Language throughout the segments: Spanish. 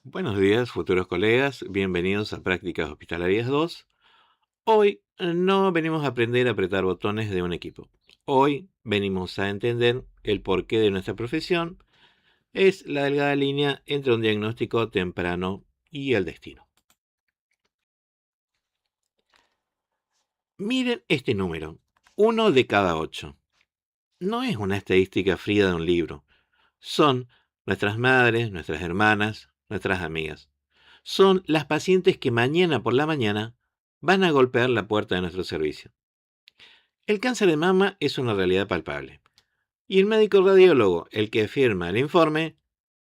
Buenos días, futuros colegas. Bienvenidos a Prácticas Hospitalarias 2. Hoy no venimos a aprender a apretar botones de un equipo. Hoy venimos a entender el porqué de nuestra profesión. Es la delgada línea entre un diagnóstico temprano y el destino. Miren este número. 1 de cada 8. No es una estadística fría de un libro. Son nuestras madres, nuestras hermanas, nuestras amigas. Son las pacientes que mañana por la mañana van a golpear la puerta de nuestro servicio. El cáncer de mama es una realidad palpable. Y el médico radiólogo, el que firma el informe,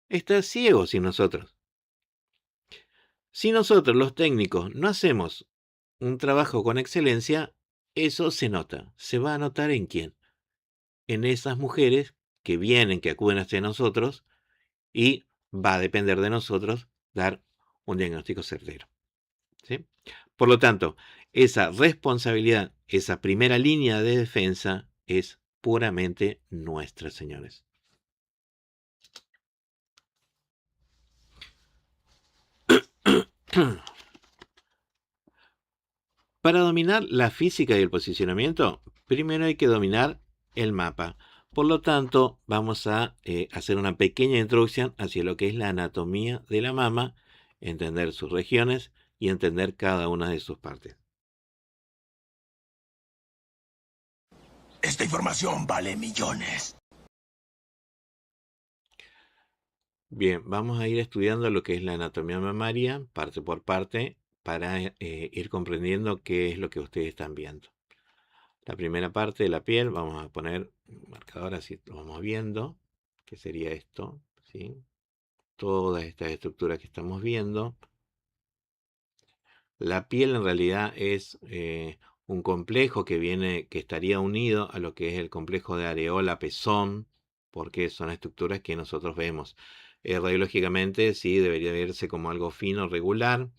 está ciego sin nosotros. Si nosotros, los técnicos, no hacemos un trabajo con excelencia, eso se nota. ¿Se va a notar en quién? En esas mujeres que vienen, que acuden hacia nosotros, y va a depender de nosotros dar un diagnóstico certero. ¿Sí? Por lo tanto, esa responsabilidad, esa primera línea de defensa es puramente nuestra, señores. Para dominar la física y el posicionamiento, primero hay que dominar el mapa. Por lo tanto, vamos a hacer una pequeña introducción hacia lo que es la anatomía de la mama, entender sus regiones y entender cada una de sus partes. Esta información vale millones. Bien, vamos a ir estudiando lo que es la anatomía mamaria, parte por parte, para ir comprendiendo qué es lo que ustedes están viendo. La primera parte de la piel, vamos a poner un marcador así, lo vamos viendo, que sería esto, ¿sí? Todas estas estructuras que estamos viendo. La piel en realidad es un complejo que estaría unido a lo que es el complejo de areola-pezón, porque son estructuras que nosotros vemos. Radiológicamente sí debería verse como algo fino, regular.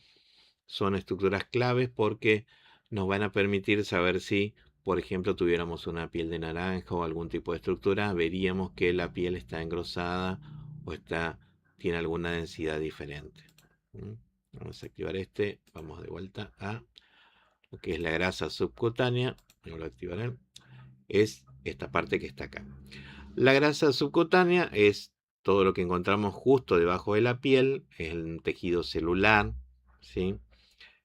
Son estructuras claves porque nos van a permitir saber si, por ejemplo, tuviéramos una piel de naranja o algún tipo de estructura, veríamos que la piel está engrosada o tiene alguna densidad diferente. ¿Mm? Vamos a activar este. Vamos de vuelta a lo que es la grasa subcutánea. Lo activaré. Es esta parte que está acá. La grasa subcutánea es todo lo que encontramos justo debajo de la piel. Es el tejido celular. ¿Sí?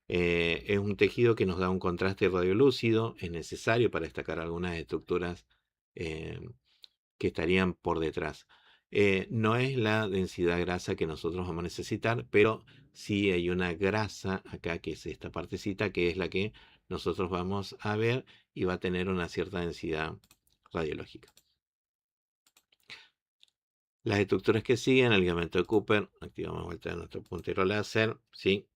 Es un tejido que nos da un contraste radiolúcido. Es necesario para destacar algunas estructuras eh, que estarían por detrás. No es la densidad grasa que nosotros vamos a necesitar, pero sí hay una grasa acá, que es esta partecita, que es la que nosotros vamos a ver y va a tener una cierta densidad radiológica. Las estructuras que siguen, el ligamento de Cooper, activamos vuelta de nuestro puntero láser, ¿sí?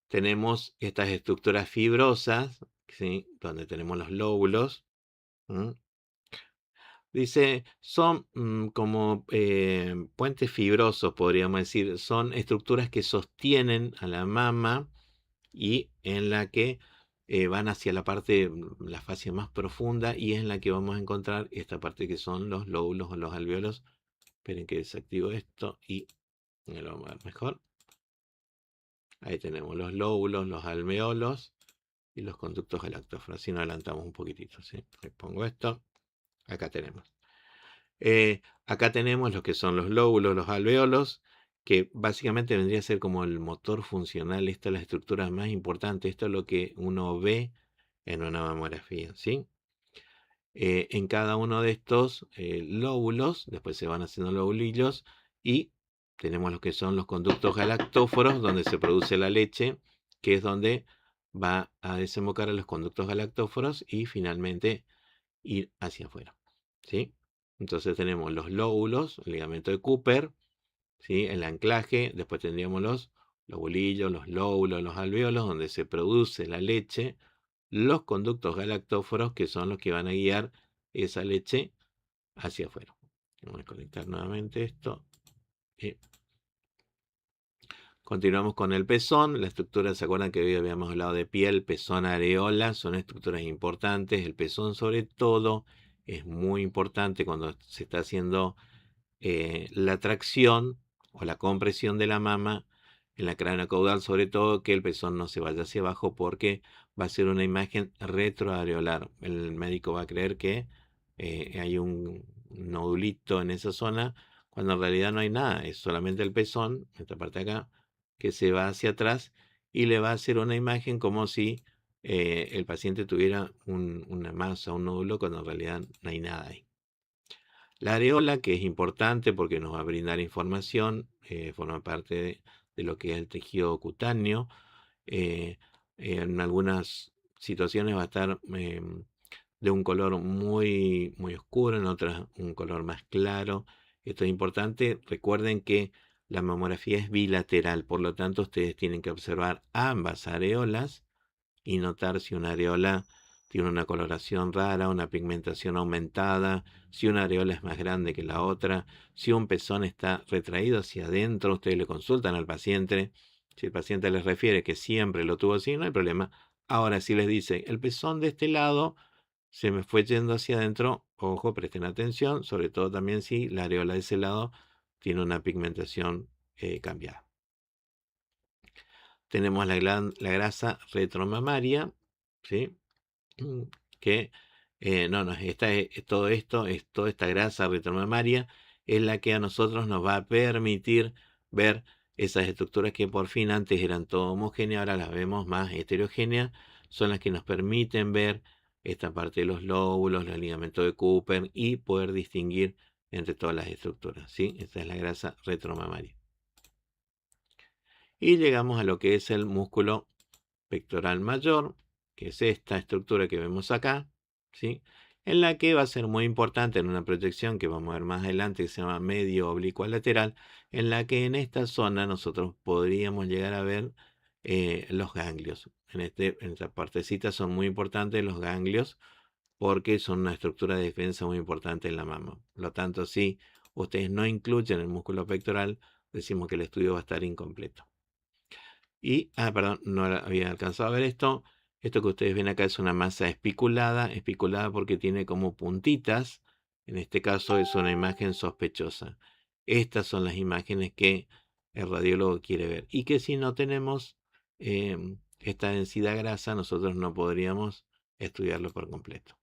Tenemos estas estructuras fibrosas, ¿sí? Donde tenemos los lóbulos. Dice, son como puentes fibrosos, podríamos decir. Son estructuras que sostienen a la mama y en la que van hacia la parte, la fascia más profunda, y es en la que vamos a encontrar esta parte que son los lóbulos o los alvéolos. Esperen que desactivo esto y lo vamos a ver mejor. Ahí tenemos los lóbulos, los alveolos y los conductos galactóforos. Si nos adelantamos un poquitito, ¿sí? Le pongo esto. Acá tenemos. Acá tenemos lo que son los lóbulos, los alvéolos, que básicamente vendría a ser como el motor funcional. Esta es la estructura más importante. Esto es lo que uno ve en una mamografía, ¿sí? En cada uno de estos lóbulos, después se van haciendo lobulillos y tenemos lo que son los conductos galactóforos, donde se produce la leche, que es donde va a desembocar a los conductos galactóforos y finalmente ir hacia afuera, ¿sí? Entonces tenemos los lóbulos, el ligamento de Cooper, ¿sí? El anclaje, después tendríamos los lobulillos, los lóbulos, los alvéolos, donde se produce la leche, los conductos galactóforos, que son los que van a guiar esa leche hacia afuera. Vamos a conectar nuevamente esto. Y continuamos con el pezón. La estructura, ¿se acuerdan que hoy habíamos hablado de piel, pezón, areola? Son estructuras importantes. El pezón, sobre todo, es muy importante cuando se está haciendo la tracción o la compresión de la mama en la cráneo caudal, sobre todo que el pezón no se vaya hacia abajo porque va a ser una imagen retroareolar. El médico va a creer que hay un nodulito en esa zona, cuando en realidad no hay nada, es solamente el pezón, esta parte de acá, que se va hacia atrás y le va a hacer una imagen como si el paciente tuviera una masa, un nódulo, cuando en realidad no hay nada ahí. La areola, que es importante porque nos va a brindar información, forma parte de lo que es el tejido cutáneo. eh, en algunas situaciones va a estar de un color muy, muy oscuro, en otras un color más claro. Esto es importante. Recuerden que la mamografía es bilateral, por lo tanto ustedes tienen que observar ambas areolas y notar si una areola tiene una coloración rara, una pigmentación aumentada, si una areola es más grande que la otra, si un pezón está retraído hacia adentro. Ustedes le consultan al paciente. Si el paciente les refiere que siempre lo tuvo así, no hay problema. Ahora, si les dice, el pezón de este lado se me fue yendo hacia adentro, ojo, presten atención, sobre todo también si la areola de ese lado tiene una pigmentación cambiada. Tenemos la grasa retromamaria, ¿sí? Que no, todo esto, es toda esta grasa retromamaria, es la que a nosotros nos va a permitir ver esas estructuras que por fin antes eran todo homogéneas, ahora las vemos más heterogéneas, son las que nos permiten ver esta parte de los lóbulos, los ligamentos de Cooper y poder distinguir entre todas las estructuras, ¿sí? Esta es la grasa retromamaria. Y llegamos a lo que es el músculo pectoral mayor, que es esta estructura que vemos acá, ¿sí? En la que va a ser muy importante en una proyección que vamos a ver más adelante, que se llama medio oblicuo lateral, en la que en esta zona nosotros podríamos llegar a ver los ganglios. En esta partecita son muy importantes los ganglios porque son una estructura de defensa muy importante en la mama. Por lo tanto, si ustedes no incluyen el músculo pectoral, decimos que el estudio va a estar incompleto. Y, perdón, no había alcanzado a ver esto. Esto que ustedes ven acá es una masa espiculada porque tiene como puntitas. En este caso es una imagen sospechosa. Estas son las imágenes que el radiólogo quiere ver. Y que si no tenemos esta densidad grasa, nosotros no podríamos estudiarlo por completo.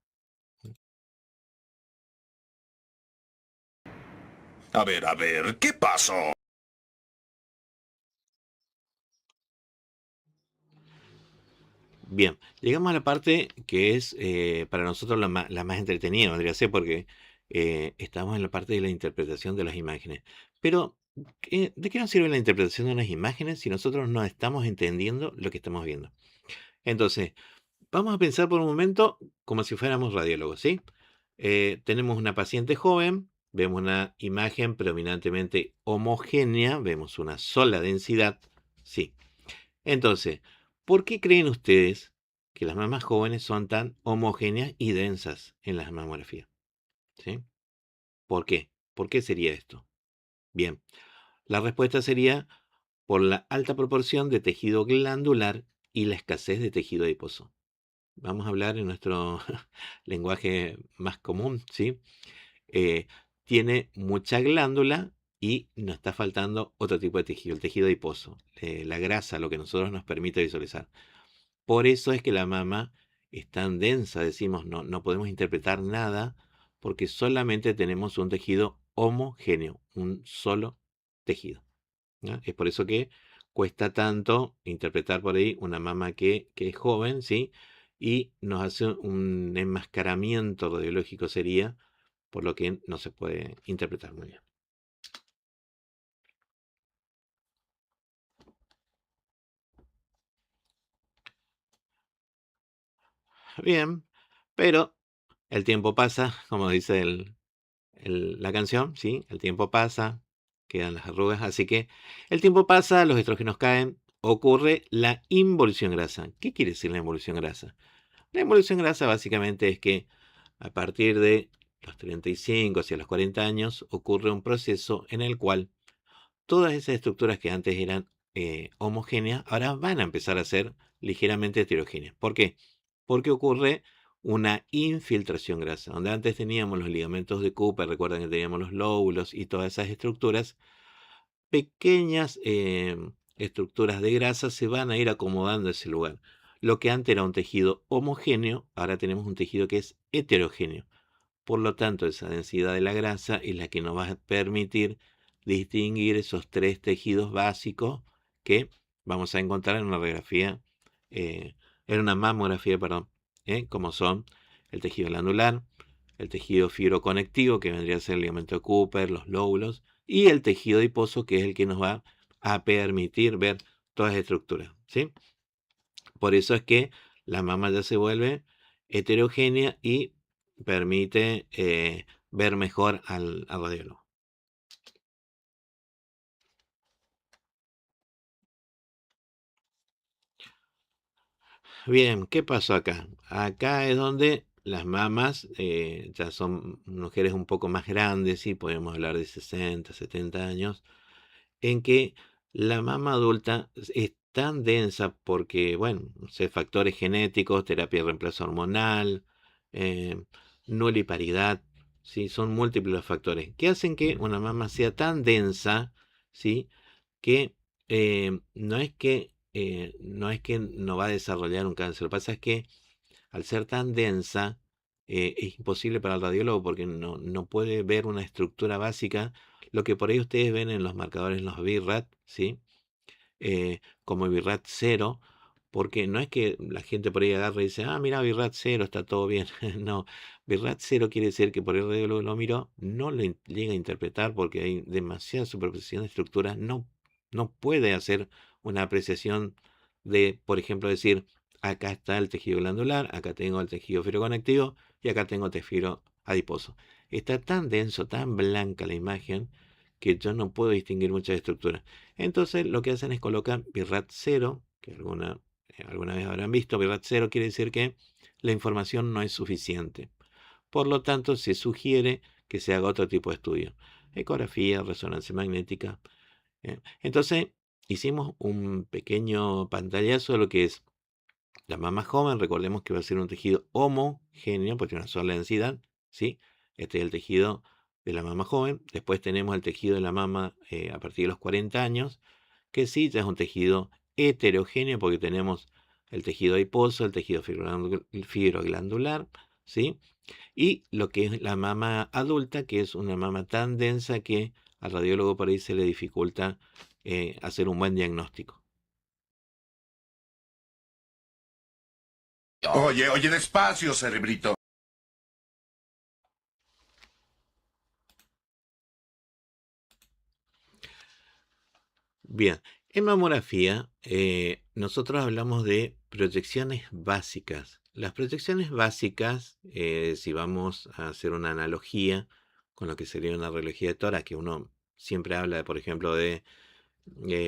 A ver, ¿qué pasó? Bien, llegamos a la parte que es para nosotros la más entretenida, vendría a ser, porque estamos en la parte de la interpretación de las imágenes. Pero, ¿de qué nos sirve la interpretación de las imágenes si nosotros no estamos entendiendo lo que estamos viendo? Entonces, vamos a pensar por un momento como si fuéramos radiólogos, ¿sí? Tenemos una paciente joven, vemos una imagen predominantemente homogénea, vemos una sola densidad, sí. Entonces, ¿por qué creen ustedes que las mamas jóvenes son tan homogéneas y densas en las mamografías? ¿Sí? ¿Por qué? ¿Por qué sería esto? Bien, la respuesta sería por la alta proporción de tejido glandular y la escasez de tejido adiposo. Vamos a hablar en nuestro lenguaje más común, ¿sí? Eh, Tiene mucha glándula y nos está faltando otro tipo de tejido, el tejido adiposo, la grasa, lo que nosotros nos permite visualizar. Por eso es que la mama es tan densa, decimos, no podemos interpretar nada porque solamente tenemos un tejido homogéneo, un solo tejido, ¿no? Es por eso que cuesta tanto interpretar por ahí una mama que es joven, ¿sí? Y nos hace un enmascaramiento radiológico sería, por lo que no se puede interpretar muy bien. Bien, pero el tiempo pasa, como dice la canción, ¿sí? El tiempo pasa, quedan las arrugas, así que el tiempo pasa, los estrógenos caen, ocurre la involución grasa. ¿Qué quiere decir la involución grasa? La involución grasa básicamente es que a partir de los 35 hacia los 40 años ocurre un proceso en el cual todas esas estructuras que antes eran homogéneas, ahora van a empezar a ser ligeramente heterogéneas. ¿Por qué? Porque ocurre una infiltración grasa. Donde antes teníamos los ligamentos de Cooper, recuerdan que teníamos los lóbulos y todas esas estructuras, pequeñas estructuras de grasa se van a ir acomodando a ese lugar. Lo que antes era un tejido homogéneo, ahora tenemos un tejido que es heterogéneo. Por lo tanto, esa densidad de la grasa es la que nos va a permitir distinguir esos tres tejidos básicos que vamos a encontrar en una radiografía, en una mamografía, perdón, como son el tejido glandular, el tejido fibroconectivo, que vendría a ser el ligamento de Cooper, los lóbulos, y el tejido adiposo, que es el que nos va a permitir ver todas las estructuras, ¿sí? Por eso es que la mama ya se vuelve heterogénea y permite ver mejor al radiólogo. Bien, ¿qué pasó acá? Acá es donde las mamas ya son mujeres un poco más grandes, sí, podemos hablar de 60, 70 años, en que la mama adulta es tan densa porque, bueno, no sé, factores genéticos, terapia de reemplazo hormonal, eh, nuliparidad, ¿sí? Son múltiples los factores que hacen que una mama sea tan densa, ¿sí? Que no es que no va a desarrollar un cáncer. Lo que pasa es que al ser tan densa, es imposible para el radiólogo porque no puede ver una estructura básica. Lo que por ahí ustedes ven en los marcadores, en los BIRAT, ¿sí? Como BIRAT 0, porque no es que la gente por ahí agarra y dice, ah, mira, BIRAT 0, está todo bien. No, BIRAT 0 quiere decir que por el radiólogo lo miró, no lo llega a interpretar porque hay demasiada superposición de estructuras, no puede hacer una apreciación de, por ejemplo, decir, acá está el tejido glandular, acá tengo el tejido fibroconectivo y acá tengo el tejido adiposo. Está tan denso, tan blanca la imagen que yo no puedo distinguir muchas estructuras. Entonces lo que hacen es colocar BIRAT 0, que alguna vez habrán visto. BIRAT 0 quiere decir que la información no es suficiente. Por lo tanto, se sugiere que se haga otro tipo de estudio. Ecografía, resonancia magnética. Entonces, hicimos un pequeño pantallazo de lo que es la mama joven. Recordemos que va a ser un tejido homogéneo, porque tiene una sola densidad, ¿sí? Este es el tejido de la mama joven. Después tenemos el tejido de la mama a partir de los 40 años, que sí, ya es un tejido heterogéneo, porque tenemos el tejido adiposo, el tejido fibroglandular, ¿sí? Y lo que es la mama adulta, que es una mama tan densa que al radiólogo por ahí se le dificulta hacer un buen diagnóstico. Oye, oye, despacio, cerebrito. Bien, en mamografía nosotros hablamos de proyecciones básicas. Las proyecciones básicas, si vamos a hacer una analogía con lo que sería una radiología de tórax, que uno siempre habla, por ejemplo, de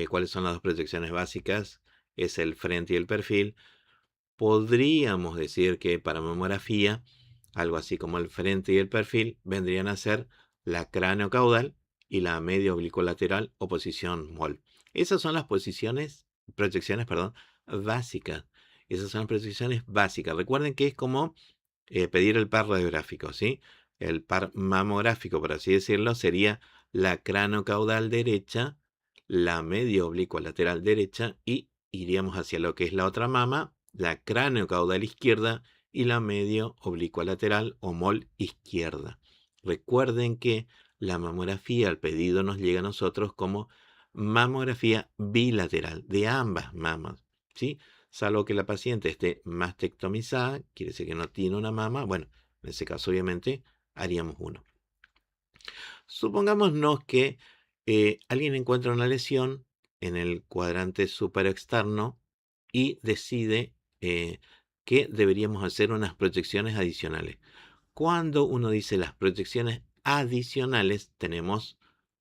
cuáles son las dos proyecciones básicas, es el frente y el perfil. Podríamos decir que para mamografía, algo así como el frente y el perfil vendrían a ser la cráneo-caudal y la medio oblicuolateral o posición MOL. Esas son las proyecciones, perdón, básicas. Esas son las proyecciones básicas. Recuerden que es como pedir el par radiográfico, ¿sí? El par mamográfico, por así decirlo, sería la cráneo-caudal derecha, la medio oblicuolateral derecha y iríamos hacia lo que es la otra mama, la cráneo-caudal izquierda y la medio oblicuolateral o MOL izquierda. Recuerden que la mamografía al pedido nos llega a nosotros como mamografía bilateral de ambas mamas, ¿sí? Salvo que la paciente esté mastectomizada, quiere decir que no tiene una mama. Bueno, en ese caso obviamente haríamos uno. Supongámonos que alguien encuentra una lesión en el cuadrante superexterno y decide que deberíamos hacer unas proyecciones adicionales. Cuando uno dice las proyecciones adicionales, tenemos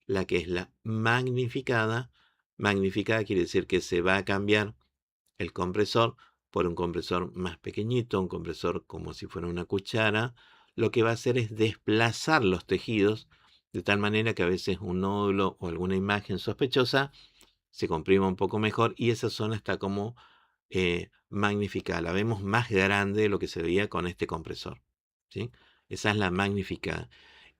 la que es la magnificada. Magnificada quiere decir que se va a cambiar el compresor por un compresor más pequeñito, un compresor como si fuera una cuchara. Lo que va a hacer es desplazar los tejidos de tal manera que a veces un nódulo o alguna imagen sospechosa se comprima un poco mejor y esa zona está como magnificada. La vemos más grande de lo que se veía con este compresor, ¿sí? Esa es la magnificada.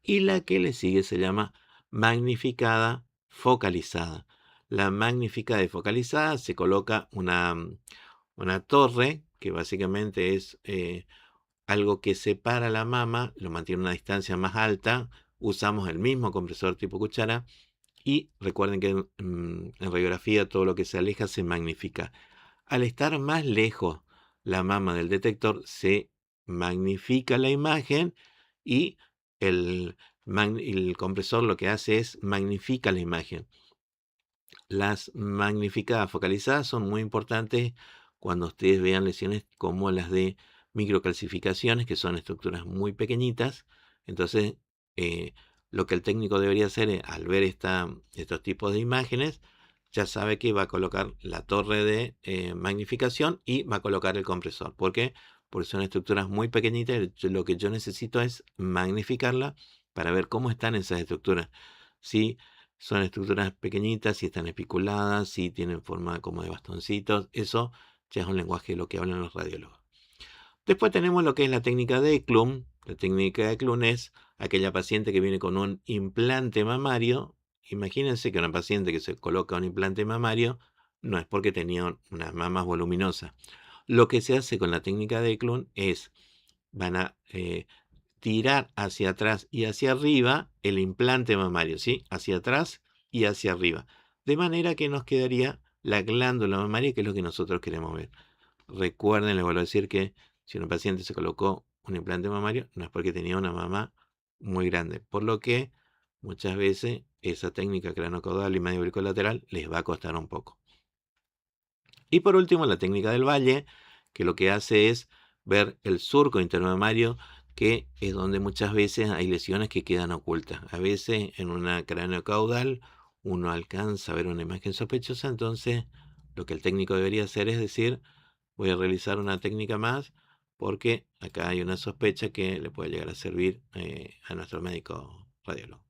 Y la que le sigue se llama magnificada focalizada. La magnificada y focalizada se coloca una torre, que básicamente es algo que separa la mama, lo mantiene a una distancia más alta. Usamos el mismo compresor tipo cuchara. Y recuerden que en radiografía todo lo que se aleja se magnifica. Al estar más lejos la mama del detector, se magnifica la imagen y el compresor lo que hace es magnifica la imagen. Las magnificadas focalizadas son muy importantes cuando ustedes vean lesiones como las de microcalcificaciones, que son estructuras muy pequeñitas. Entonces, eh, lo que el técnico debería hacer es, al ver estos tipos de imágenes, ya sabe que va a colocar la torre de magnificación y va a colocar el compresor. ¿Por qué? Porque son estructuras muy pequeñitas. Lo que yo necesito es magnificarla para ver cómo están esas estructuras. Si son estructuras pequeñitas, si están espiculadas, si tienen forma como de bastoncitos. Eso ya es un lenguaje de lo que hablan los radiólogos. Después tenemos lo que es la técnica de Eklund. La técnica de Eklund es aquella paciente que viene con un implante mamario. Imagínense que una paciente que se coloca un implante mamario no es porque tenía unas mamas voluminosas. Lo que se hace con la técnica de Eklund es, van a tirar hacia atrás y hacia arriba el implante mamario, ¿sí? Hacia atrás y hacia arriba. De manera que nos quedaría la glándula mamaria, que es lo que nosotros queremos ver. Recuerden, les vuelvo a decir que si una paciente se colocó un implante mamario, no es porque tenía una mama muy grande. Por lo que muchas veces esa técnica cranocaudal y medio lateral les va a costar un poco. Y por último, la técnica del valle, que lo que hace es ver el surco intermamario, que es donde muchas veces hay lesiones que quedan ocultas. A veces en una craneocaudal uno alcanza a ver una imagen sospechosa, entonces lo que el técnico debería hacer es decir, voy a realizar una técnica más porque acá hay una sospecha que le puede llegar a servir a nuestro médico radiólogo.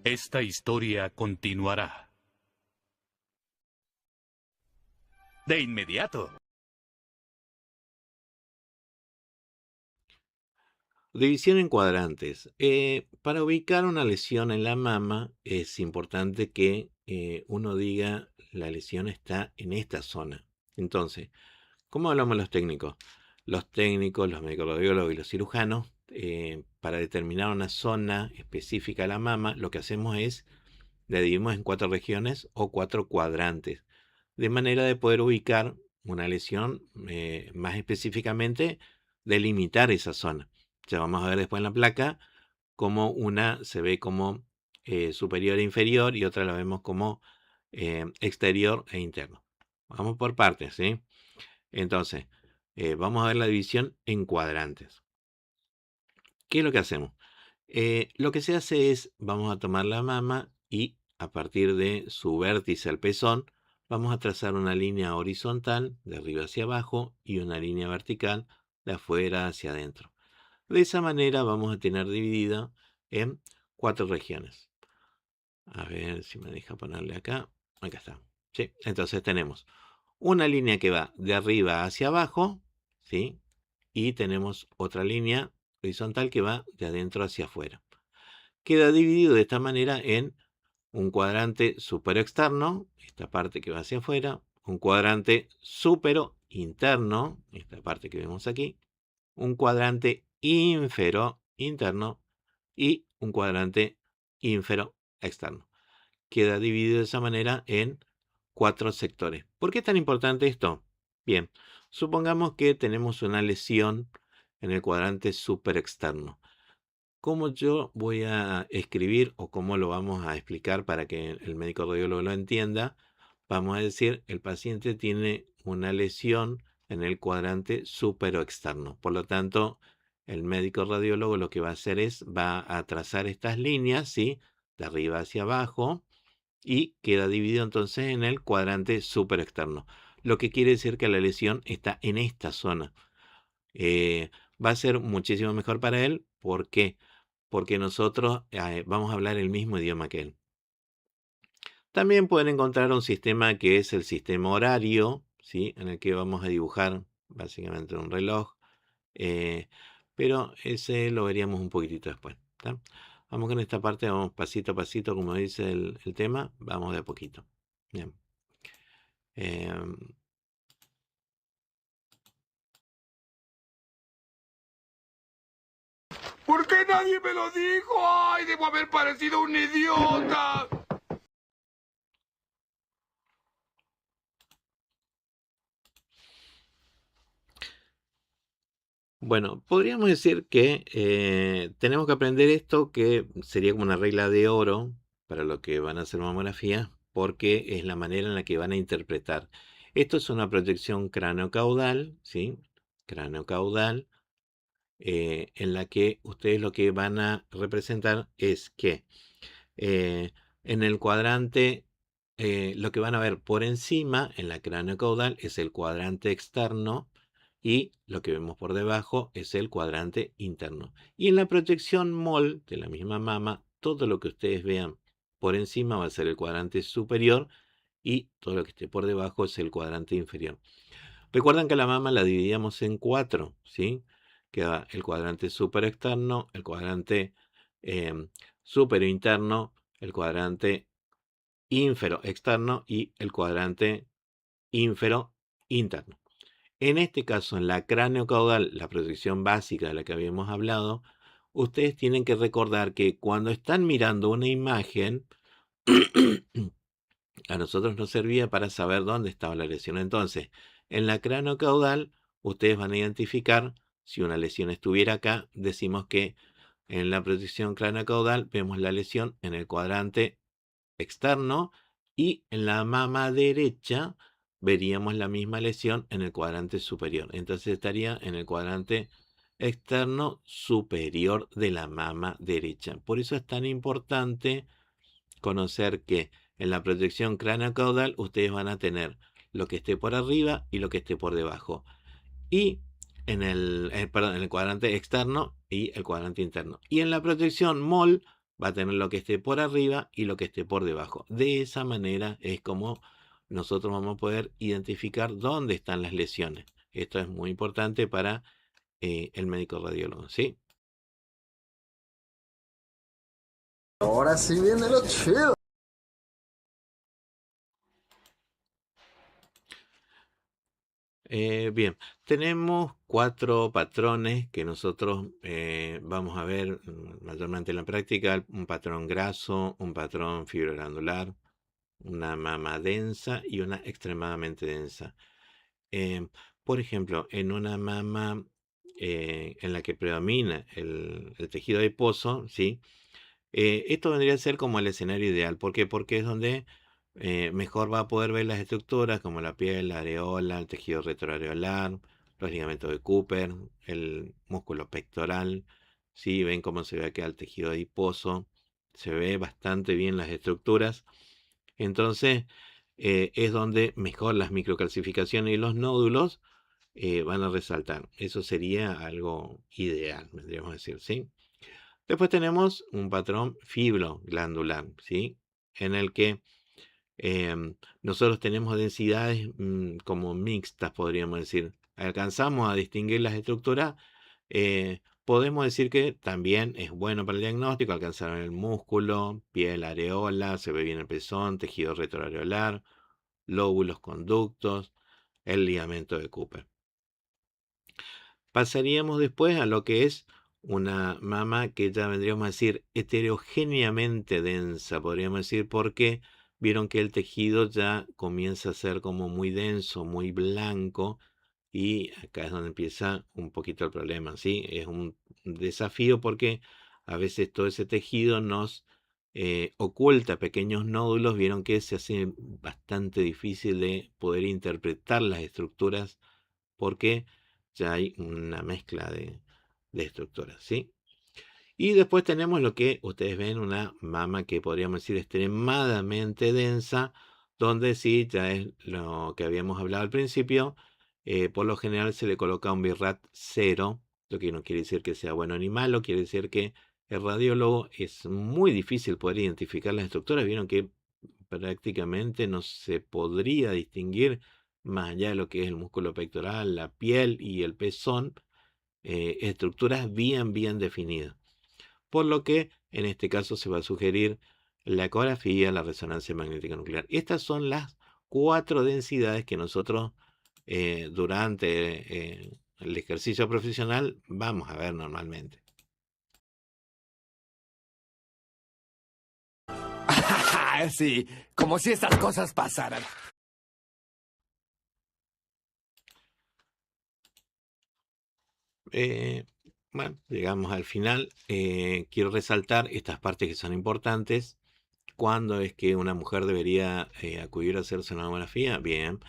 Esta historia continuará. De inmediato. División en cuadrantes. Para ubicar una lesión en la mama es importante que uno diga la lesión está en esta zona. Entonces, ¿cómo hablamos los técnicos? Los técnicos, los médicos radiólogos y los cirujanos, para determinar una zona específica de la mama, lo que hacemos es la dividimos en 4 regiones o 4 cuadrantes, de manera de poder ubicar una lesión, más específicamente delimitar esa zona. Ya vamos a ver después en la placa cómo una se ve como superior e inferior y otra la vemos como exterior e interno. Vamos por partes, ¿sí? Entonces, vamos a ver la división en cuadrantes. ¿Qué es lo que hacemos? Lo que se hace es, vamos a tomar la mama y a partir de su vértice al pezón, vamos a trazar una línea horizontal de arriba hacia abajo y una línea vertical de afuera hacia adentro. De esa manera vamos a tener dividida en 4 regiones. A ver si me deja ponerle acá. Acá está. ¿Sí? Entonces tenemos una línea que va de arriba hacia abajo, ¿sí? Y tenemos otra línea horizontal que va de adentro hacia afuera. Queda dividido de esta manera en un cuadrante supero externo, esta parte que va hacia afuera, un cuadrante supero interno, esta parte que vemos aquí, un cuadrante infero interno y un cuadrante infero externo. Queda dividido de esa manera en 4 sectores. ¿Por qué es tan importante esto? Bien, supongamos que tenemos una lesión en el cuadrante superexterno. ¿Cómo yo voy a escribir o cómo lo vamos a explicar para que el médico radiólogo lo entienda? Vamos a decir, el paciente tiene una lesión en el cuadrante superoexterno. Por lo tanto, el médico radiólogo lo que va a hacer es, va a trazar estas líneas, ¿sí? De arriba hacia abajo, y queda dividido entonces en el cuadrante superexterno. Lo que quiere decir que la lesión está en esta zona. Va a ser muchísimo mejor para él. ¿Por qué? Porque nosotros vamos a hablar el mismo idioma que él. También pueden encontrar un sistema que es el sistema horario, ¿sí? En el que vamos a dibujar básicamente un reloj, pero ese lo veríamos un poquitito después. ¿Tá? Vamos con esta parte, vamos pasito a pasito, como dice el tema, vamos de a poquito. Bien. ¿Por qué nadie me lo dijo? ¡Ay, debo haber parecido un idiota! Bueno, podríamos decir que tenemos que aprender esto, que sería como una regla de oro para lo que van a hacer mamografía, porque es la manera en la que van a interpretar. Esto es una proyección craneocaudal, ¿sí? Craneocaudal, en la que ustedes lo que van a representar es que en el cuadrante, lo que van a ver por encima, en la craneocaudal, es el cuadrante externo y lo que vemos por debajo es el cuadrante interno. Y en la proyección MOL de la misma mama, todo lo que ustedes vean por encima va a ser el cuadrante superior y todo lo que esté por debajo es el cuadrante inferior. Recuerdan que la mama la dividíamos en 4, ¿sí? Queda el cuadrante super externo, el cuadrante superior interno, el cuadrante ínfero externo y el cuadrante ínfero interno. En este caso, en la craneocaudal, la proyección básica de la que habíamos hablado, ustedes tienen que recordar que cuando están mirando una imagen, a nosotros nos servía para saber dónde estaba la lesión. Entonces, en la craneocaudal, ustedes van a identificar, si una lesión estuviera acá, decimos que en la proyección craneocaudal vemos la lesión en el cuadrante externo y en la mama derecha veríamos la misma lesión en el cuadrante superior. Entonces estaría en el cuadrante externo superior de la mama derecha. Por eso es tan importante conocer que en la proyección craneocaudal ustedes van a tener lo que esté por arriba y lo que esté por debajo. Y en en el cuadrante externo y el cuadrante interno. Y en la proyección MOL va a tener lo que esté por arriba y lo que esté por debajo. De esa manera es como nosotros vamos a poder identificar dónde están las lesiones. Esto es muy importante para el médico radiólogo, ¿sí? Ahora sí viene lo chido. Bien, tenemos 4 patrones que nosotros vamos a ver mayormente en la práctica: un patrón graso, un patrón fibroglandular, una mama densa y una extremadamente densa. Eh, por ejemplo, en una mama en la que predomina el tejido adiposo, ¿sí? Esto vendría a ser como el escenario ideal. ¿Por qué? Porque es donde mejor va a poder ver las estructuras como la piel, la areola, el tejido retroareolar, los ligamentos de Cooper, el músculo pectoral. ¿Sí? Ven cómo se ve acá el tejido adiposo. Se ve bastante bien las estructuras. Entonces, es donde mejor las microcalcificaciones y los nódulos van a resaltar. Eso sería algo ideal, vendríamos a decir, ¿sí? Después tenemos un patrón fibroglandular, ¿sí? En el que nosotros tenemos densidades como mixtas, podríamos decir. Alcanzamos a distinguir las estructuras. Podemos decir que también es bueno para el diagnóstico alcanzar el músculo, piel, areola, se ve bien el pezón, tejido retroareolar, lóbulos, conductos, el ligamento de Cooper. Pasaríamos después a lo que es una mama que ya vendríamos a decir heterogéneamente densa, podríamos decir, porque vieron que el tejido ya comienza a ser como muy denso, muy blanco, y acá es donde empieza un poquito el problema, ¿sí? Es un desafío porque a veces todo ese tejido nos oculta pequeños nódulos, vieron que se hace bastante difícil de poder interpretar las estructuras porque ya hay una mezcla de estructuras, ¿sí? Y después tenemos lo que ustedes ven, una mama que podríamos decir extremadamente densa, donde sí, ya es lo que habíamos hablado al principio, por lo general se le coloca un BIRAT 0, lo que no quiere decir que sea bueno ni malo, quiere decir que el radiólogo es muy difícil poder identificar las estructuras. Vieron que prácticamente no se podría distinguir más allá de lo que es el músculo pectoral, la piel y el pezón, estructuras bien definidas. Por lo que en este caso se va a sugerir la ecografía, la resonancia magnética nuclear. Estas son las 4 densidades que nosotros durante el ejercicio profesional vamos a ver normalmente. Sí, como si estas cosas pasaran. Bueno, llegamos al final. Quiero resaltar estas partes que son importantes. ¿Cuándo es que una mujer debería acudir a hacerse una mamografía? Bien,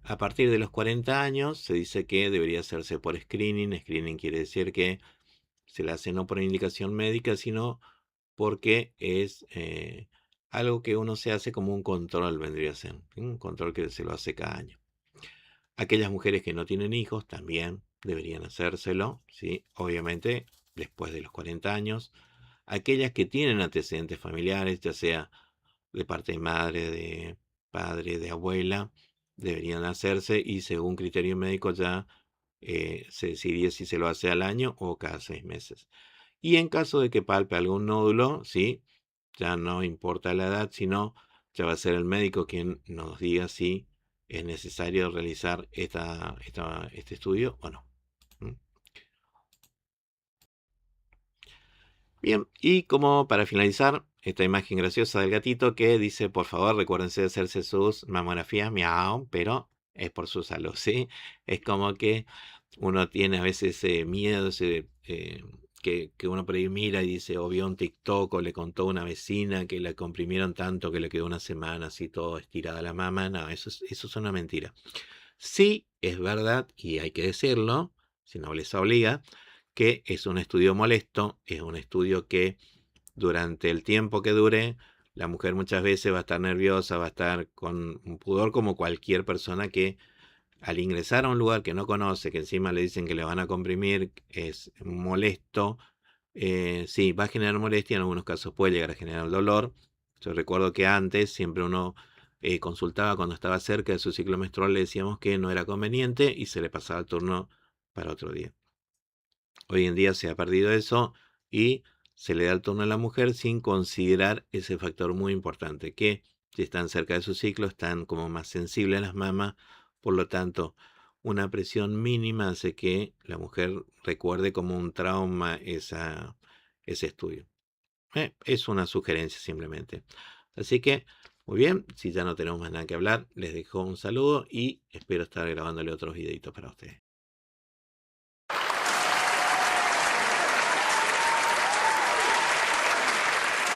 a partir de los 40 años se dice que debería hacerse por screening. Screening quiere decir que se la hace no por indicación médica, sino porque es algo que uno se hace como un control, vendría a ser. Un control que se lo hace cada año. Aquellas mujeres que no tienen hijos también deberían hacérselo, ¿sí? Obviamente después de los 40 años. Aquellas que tienen antecedentes familiares, ya sea de parte de madre, de padre, de abuela, deberían hacerse y según criterio médico ya se decidiría si se lo hace al año o cada 6 meses. Y en caso de que palpe algún nódulo, ¿sí? Ya no importa la edad, sino ya va a ser el médico quien nos diga si es necesario realizar este estudio o no. ¿Mm? Bien, y como para finalizar, esta imagen graciosa del gatito que dice, por favor, recuérdense de hacerse sus mamografías, miau, pero es por su salud, ¿sí? Es como que uno tiene a veces miedo, que uno por ahí mira y dice, o vio un TikTok o le contó a una vecina que la comprimieron tanto que le quedó una semana así todo estirada la mama. No, eso es una mentira. Sí, es verdad, y hay que decirlo, si no les obliga, que es un estudio molesto, es un estudio que durante el tiempo que dure, la mujer muchas veces va a estar nerviosa, va a estar con un pudor como cualquier persona que al ingresar a un lugar que no conoce, que encima le dicen que le van a comprimir, es molesto. Sí, va a generar molestia, en algunos casos puede llegar a generar dolor. Yo recuerdo que antes siempre uno consultaba cuando estaba cerca de su ciclo menstrual, le decíamos que no era conveniente y se le pasaba el turno para otro día. Hoy en día se ha perdido eso y se le da el turno a la mujer sin considerar ese factor muy importante, que si están cerca de su ciclo están como más sensibles a las mamas, por lo tanto una presión mínima hace que la mujer recuerde como un trauma ese estudio. Es una sugerencia simplemente. Así que, muy bien, si ya no tenemos más nada que hablar, les dejo un saludo y espero estar grabándole otros videitos para ustedes.